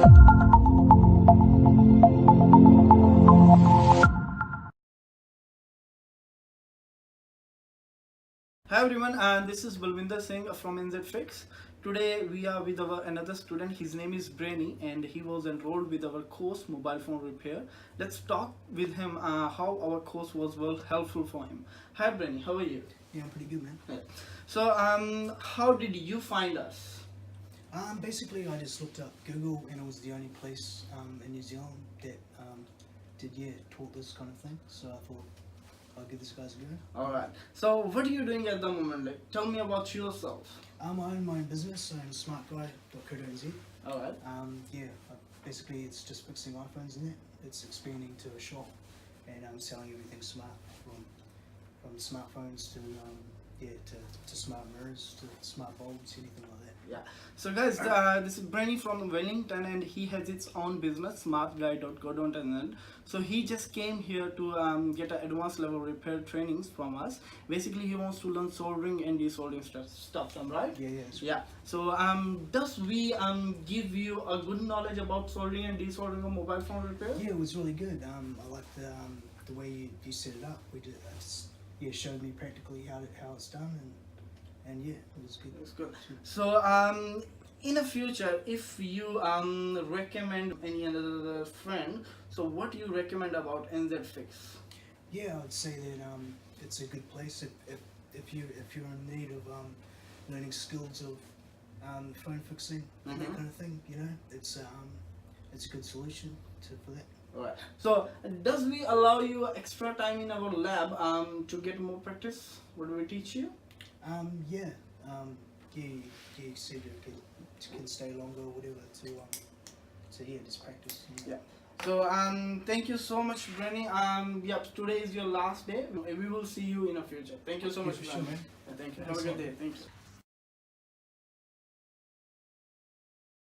Hi everyone, and this is Balwinder Singh from NZFix. Today we are with our another student. His name is Brainy, and he was enrolled with our course Mobile Phone Repair. Let's talk with him how our course was well helpful for him. Hi Brainy, how are you? Yeah, I'm pretty good, man. Yeah. So how did you find us? Basically, I just looked up Google, and it was the only place in New Zealand that taught this kind of thing. So I thought I'll give this guys a go. Alright. So what are you doing at the moment? Like, tell me about yourself. I own my own business. I'm smartguy.co.nz. Alright. Basically it's just fixing iPhones in it. It's expanding to a shop, and I'm selling everything smart from smartphones to smart mirrors to smart bulbs, anything like that. Yeah. So guys, this is Brainy from Wellington, and he has its own business, smartguy.co.nz. So he just came here to get an advanced level repair trainings from us. Basically, he wants to learn soldering and desoldering stuff. I'm right? Yeah. Yeah. So does we give you a good knowledge about soldering and desoldering a mobile phone repair? Yeah, it was really good. I liked the way you set it up. Showed me practically how it's done, and yeah, it was good. It's good. So in the future, if you recommend any other friend, so what do you recommend about NZFix? Yeah, I'd say that it's a good place if you're in need of learning skills of phone fixing and that kind of thing. You know, it's a good solution for that. Alright. So does we allow you extra time in our lab to get more practice? What do we teach you? You said you can stay longer or whatever just practice. Yeah. So thank you so much, Brenny. Today is your last day. We will see you in the future. Thank you so much, for sure, man. Thank you. Have a good day. Thank you.